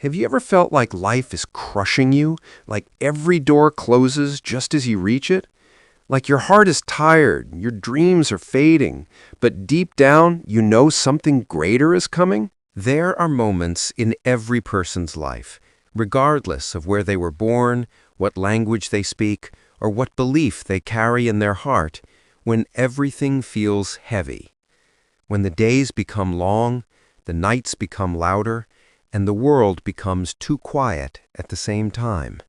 Have you ever felt like life is crushing you? Like every door closes just as you reach it? Like your heart is tired, your dreams are fading, but deep down you know something greater is coming? There are moments in every person's life, regardless of where they were born, what language they speak, or what belief they carry in their heart, when everything feels heavy. When the days become long, the nights become louder, and the world becomes too quiet at the same time.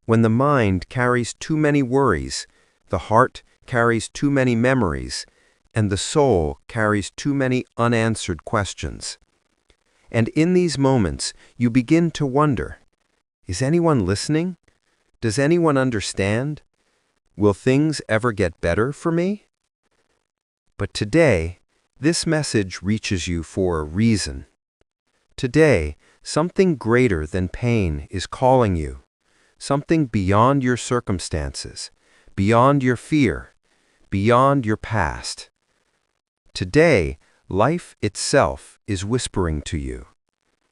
When the mind carries too many worries, the heart carries too many memories, and the soul carries too many unanswered questions. And in these moments, you begin to wonder, is anyone listening? Does anyone understand? Will things ever get better for me? But today, this message reaches you for a reason. Today, something greater than pain is calling you, something beyond your circumstances, beyond your fear, beyond your past. Today, life itself is whispering to you.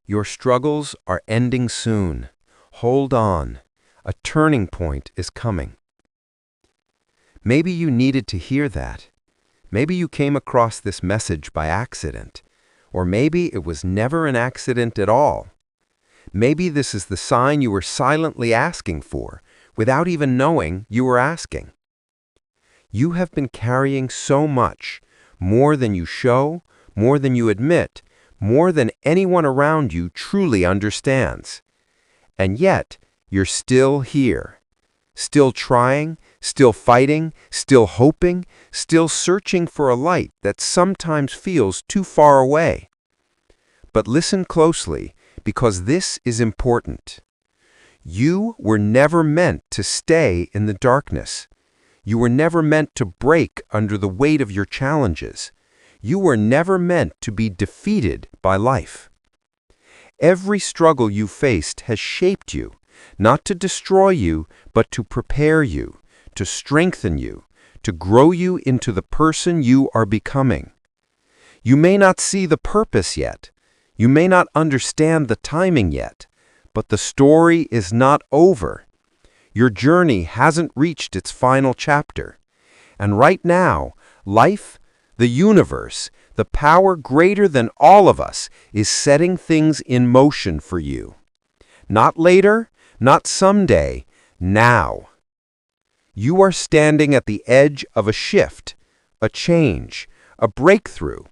Your struggles are ending soon. Hold on. A turning point is coming. Maybe you needed to hear that. Maybe you came across this message by accident. Or maybe it was never an accident at all. Maybe this is the sign you were silently asking for, without even knowing you were asking. You have been carrying so much, more than you show, more than you admit, more than anyone around you truly understands. And yet, you're still here, still trying, still fighting, still hoping, still searching for a light that sometimes feels too far away. But listen closely, because this is important. You were never meant to stay in the darkness. You were never meant to break under the weight of your challenges. You were never meant to be defeated by life. Every struggle you faced has shaped you, not to destroy you, but to prepare you, to strengthen you, to grow you into the person you are becoming. You may not see the purpose yet. You may not understand the timing yet, but the story is not over. Your journey hasn't reached its final chapter. And right now, life, the universe, the power greater than all of us, is setting things in motion for you. Not later, not someday, now. You are standing at the edge of a shift, a change, a breakthrough,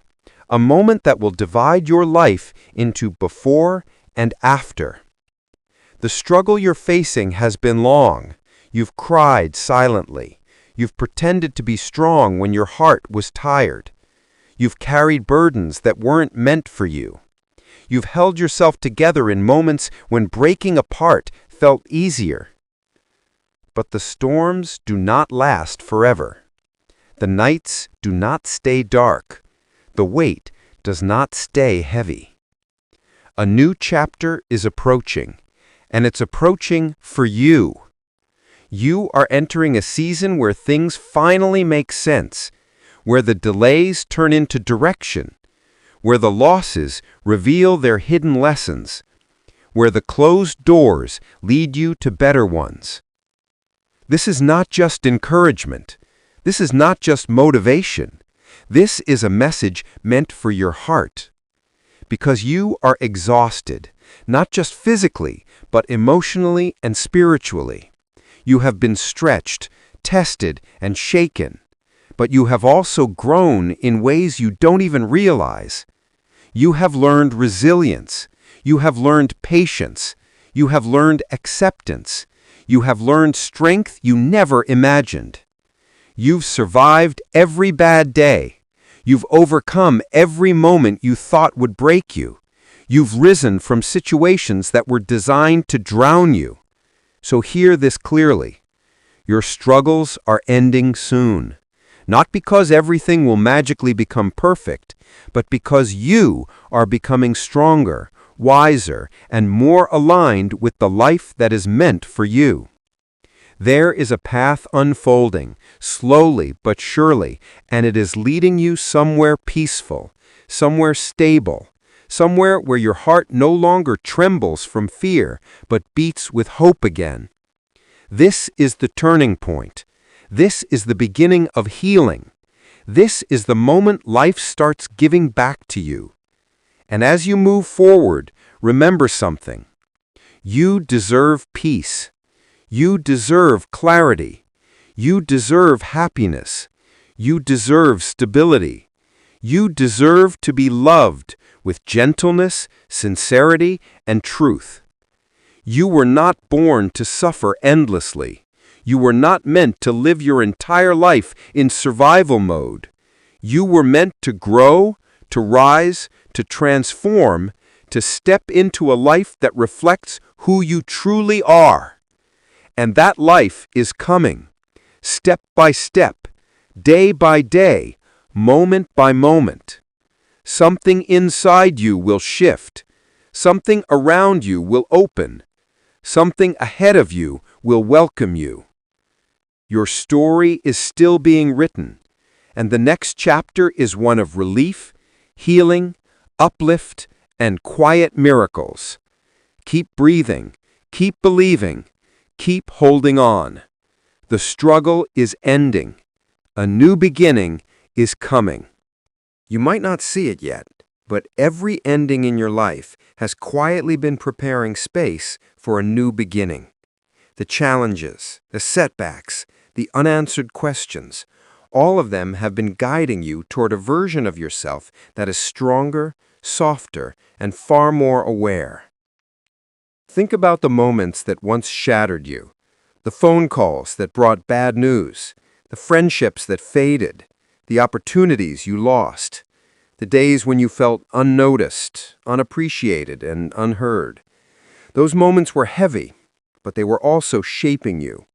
a moment that will divide your life into before and after. The struggle you're facing has been long. You've cried silently. You've pretended to be strong when your heart was tired. You've carried burdens that weren't meant for you. You've held yourself together in moments when breaking apart felt easier. But the storms do not last forever. The nights do not stay dark. The weight does not stay heavy. A new chapter is approaching, and it's approaching for you. You are entering a season where things finally make sense, where the delays turn into direction, where the losses reveal their hidden lessons, where the closed doors lead you to better ones. This is not just encouragement. This is not just motivation. This is a message meant for your heart. Because you are exhausted, not just physically, but emotionally and spiritually. You have been stretched, tested, and shaken. But you have also grown in ways you don't even realize. You have learned resilience. You have learned patience. You have learned acceptance. You have learned strength you never imagined. You've survived every bad day. You've overcome every moment you thought would break you. You've risen from situations that were designed to drown you. So hear this clearly. Your struggles are ending soon. Not because everything will magically become perfect, but because you are becoming stronger, wiser, and more aligned with the life that is meant for you. There is a path unfolding, slowly but surely, and it is leading you somewhere peaceful, somewhere stable, somewhere where your heart no longer trembles from fear, but beats with hope again. This is the turning point. This is the beginning of healing. This is the moment life starts giving back to you. And as you move forward, remember something. You deserve peace. You deserve clarity. You deserve happiness. You deserve stability. You deserve to be loved with gentleness, sincerity, and truth. You were not born to suffer endlessly. You were not meant to live your entire life in survival mode. You were meant to grow, to rise, to transform, to step into a life that reflects who you truly are. And that life is coming, step by step, day by day, moment by moment. Something inside you will shift. Something around you will open. Something ahead of you will welcome you. Your story is still being written, and the next chapter is one of relief, healing, uplift, and quiet miracles. Keep breathing, keep believing, keep holding on. The struggle is ending. A new beginning is coming. You might not see it yet, but every ending in your life has quietly been preparing space for a new beginning. The challenges, the setbacks, the unanswered questions, all of them have been guiding you toward a version of yourself that is stronger, softer, and far more aware. Think about the moments that once shattered you, the phone calls that brought bad news, the friendships that faded, the opportunities you lost, the days when you felt unnoticed, unappreciated, and unheard. Those moments were heavy, but they were also shaping you.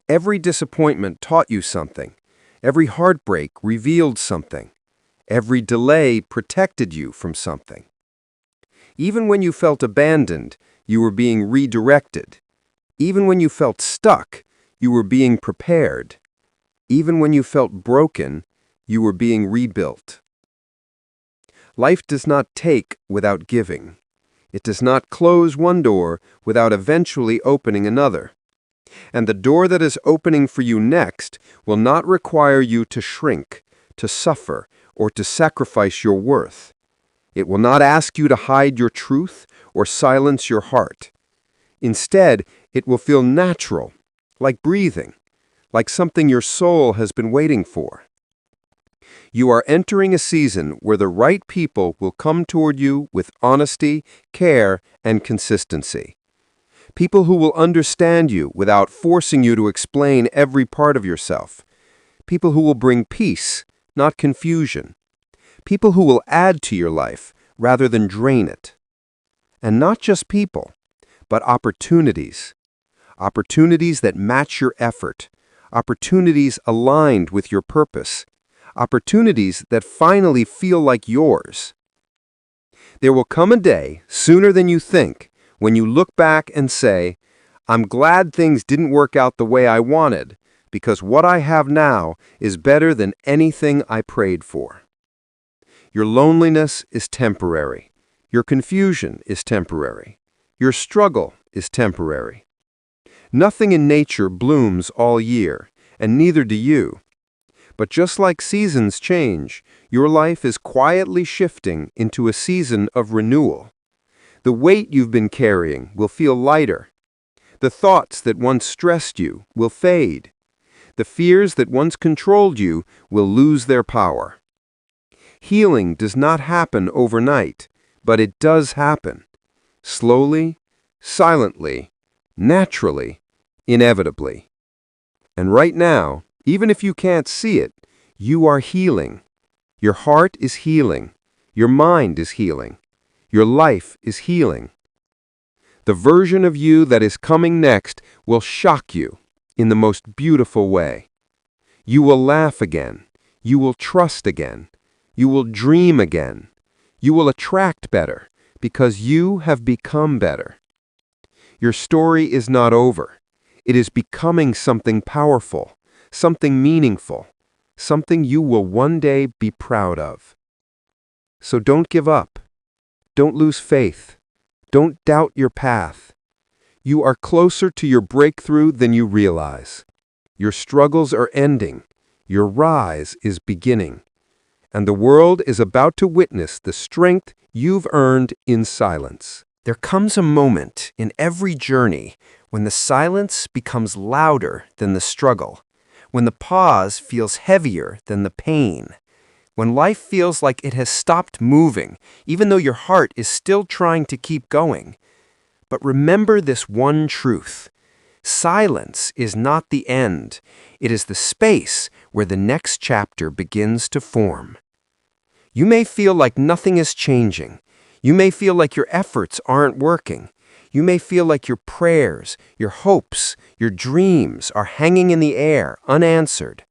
Every disappointment taught you something. Every heartbreak revealed something. Every delay protected you from something. Even when you felt abandoned, you were being redirected. Even when you felt stuck, you were being prepared. Even when you felt broken, you were being rebuilt. Life does not take without giving. It does not close one door without eventually opening another. And the door that is opening for you next will not require you to shrink, to suffer, or to sacrifice your worth. It will not ask you to hide your truth or silence your heart. Instead, it will feel natural, like breathing, like something your soul has been waiting for. You are entering a season where the right people will come toward you with honesty, care, and consistency. People who will understand you without forcing you to explain every part of yourself. People who will bring peace, not confusion. People who will add to your life rather than drain it. And not just people, but opportunities. Opportunities that match your effort. Opportunities aligned with your purpose. Opportunities that finally feel like yours. There will come a day, sooner than you think, when you look back and say, I'm glad things didn't work out the way I wanted, because what I have now is better than anything I prayed for. Your loneliness is temporary. Your confusion is temporary. Your struggle is temporary. Nothing in nature blooms all year, and neither do you. But just like seasons change, your life is quietly shifting into a season of renewal. The weight you've been carrying will feel lighter. The thoughts that once stressed you will fade. The fears that once controlled you will lose their power. Healing does not happen overnight, but it does happen. Slowly, silently, naturally, inevitably. And right now, even if you can't see it, you are healing. Your heart is healing. Your mind is healing. Your life is healing. The version of you that is coming next will shock you in the most beautiful way. You will laugh again. You will trust again. You will dream again. You will attract better because you have become better. Your story is not over. It is becoming something powerful, something meaningful, something you will one day be proud of. So don't give up. Don't lose faith. Don't doubt your path. You are closer to your breakthrough than you realize. Your struggles are ending. Your rise is beginning. And the world is about to witness the strength you've earned in silence. There comes a moment in every journey when the silence becomes louder than the struggle, when the pause feels heavier than the pain, when life feels like it has stopped moving, even though your heart is still trying to keep going. But remember this one truth. Silence is not the end. It is the space where the next chapter begins to form. You may feel like nothing is changing. You may feel like your efforts aren't working. You may feel like your prayers, your hopes, your dreams are hanging in the air, unanswered.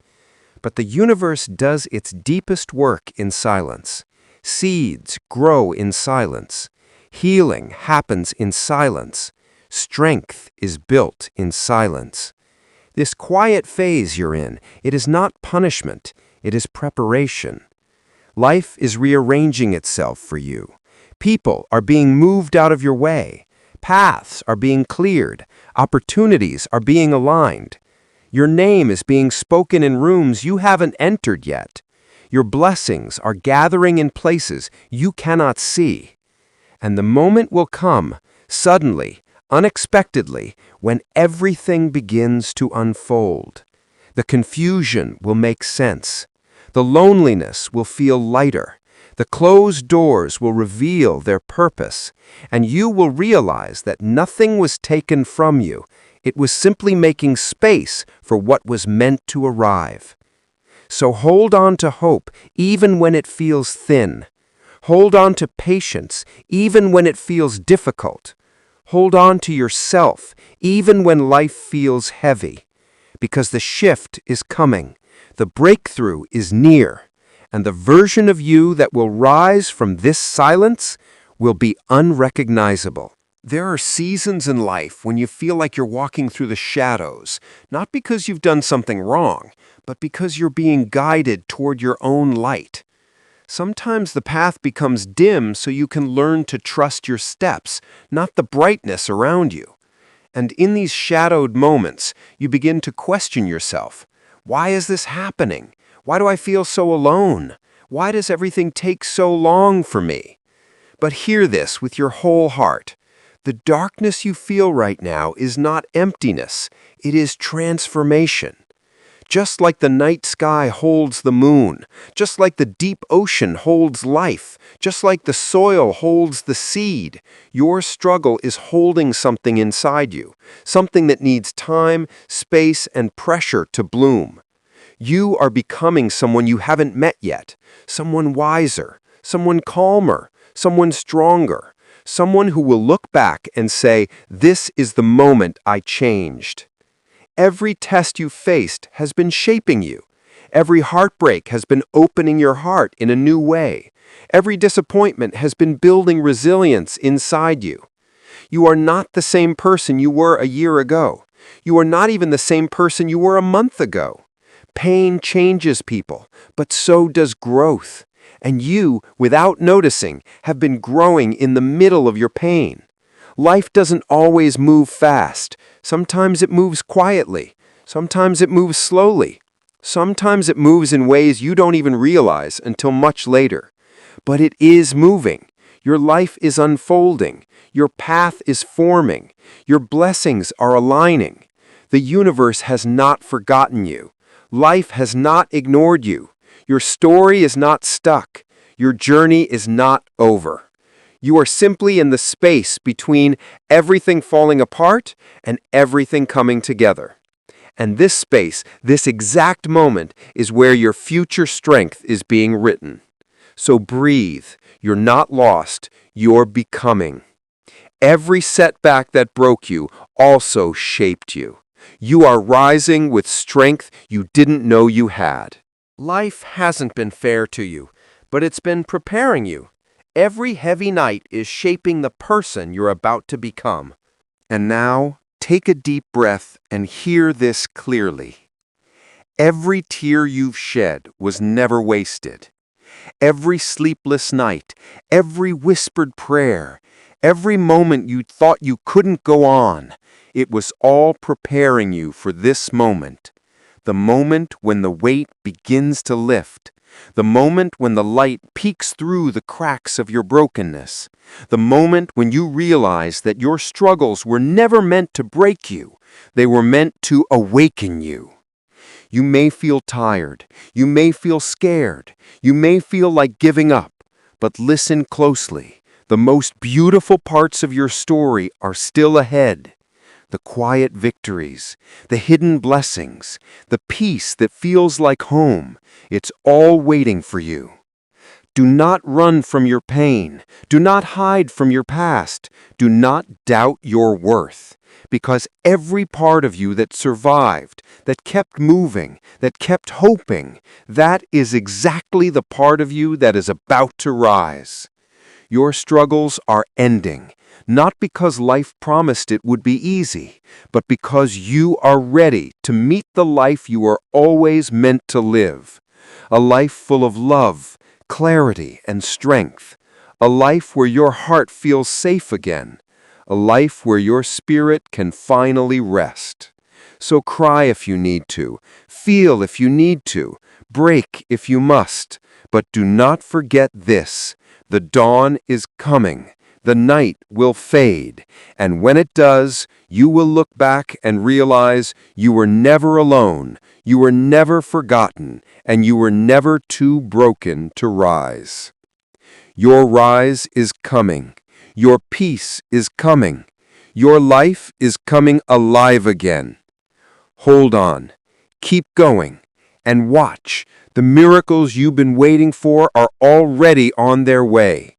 But the universe does its deepest work in silence. Seeds grow in silence. Healing happens in silence. Strength is built in silence. This quiet phase you're in, it is not punishment, it is preparation. Life is rearranging itself for you. People are being moved out of your way. Paths are being cleared. Opportunities are being aligned. Your name is being spoken in rooms you haven't entered yet. Your blessings are gathering in places you cannot see. And the moment will come, suddenly, unexpectedly, when everything begins to unfold. The confusion will make sense. The loneliness will feel lighter. The closed doors will reveal their purpose, and you will realize that nothing was taken from you. It was simply making space for what was meant to arrive. So hold on to hope even when it feels thin. Hold on to patience even when it feels difficult. Hold on to yourself even when life feels heavy. Because the shift is coming. The breakthrough is near, and the version of you that will rise from this silence will be unrecognizable. There are seasons in life when you feel like you're walking through the shadows, not because you've done something wrong, but because you're being guided toward your own light. Sometimes the path becomes dim so you can learn to trust your steps, not the brightness around you. And in these shadowed moments, you begin to question yourself. Why is this happening? Why do I feel so alone? Why does everything take so long for me? But hear this with your whole heart. The darkness you feel right now is not emptiness. It is transformation. Just like the night sky holds the moon, just like the deep ocean holds life, just like the soil holds the seed, your struggle is holding something inside you, something that needs time, space, and pressure to bloom. You are becoming someone you haven't met yet, someone wiser, someone calmer, someone stronger, someone who will look back and say, "This is the moment I changed." Every test you faced has been shaping you. Every heartbreak has been opening your heart in a new way. Every disappointment has been building resilience inside you. You are not the same person you were a year ago. You are not even the same person you were a month ago. Pain changes people, but so does growth. And you, without noticing, have been growing in the middle of your pain. Life doesn't always move fast. Sometimes it moves quietly. Sometimes it moves slowly. Sometimes it moves in ways you don't even realize until much later. But it is moving. Your life is unfolding. Your path is forming. Your blessings are aligning. The universe has not forgotten you. Life has not ignored you. Your story is not stuck. Your journey is not over. You are simply in the space between everything falling apart and everything coming together. And this space, this exact moment, is where your future strength is being written. So breathe. You're not lost. You're becoming. Every setback that broke you also shaped you. You are rising with strength you didn't know you had. Life hasn't been fair to you, but it's been preparing you. Every heavy night is shaping the person you're about to become. And now, take a deep breath and hear this clearly. Every tear you've shed was never wasted. Every sleepless night, every whispered prayer, every moment you thought you couldn't go on, it was all preparing you for this moment. The moment when the weight begins to lift. The moment when the light peeks through the cracks of your brokenness. The moment when you realize that your struggles were never meant to break you. They were meant to awaken you. You may feel tired. You may feel scared. You may feel like giving up. But listen closely. The most beautiful parts of your story are still ahead. The quiet victories, the hidden blessings, the peace that feels like home, it's all waiting for you. Do not run from your pain. Do not hide from your past. Do not doubt your worth. Because every part of you that survived, that kept moving, that kept hoping, that is exactly the part of you that is about to rise. Your struggles are ending, not because life promised it would be easy, but because you are ready to meet the life you are always meant to live. A life full of love, clarity, and strength. A life where your heart feels safe again. A life where your spirit can finally rest. So cry if you need to, feel if you need to, break if you must, but do not forget this. The dawn is coming. The night will fade. And when it does, you will look back and realize you were never alone, you were never forgotten, and you were never too broken to rise. Your rise is coming. Your peace is coming. Your life is coming alive again. Hold on. Keep going. And watch. The miracles you've been waiting for are already on their way.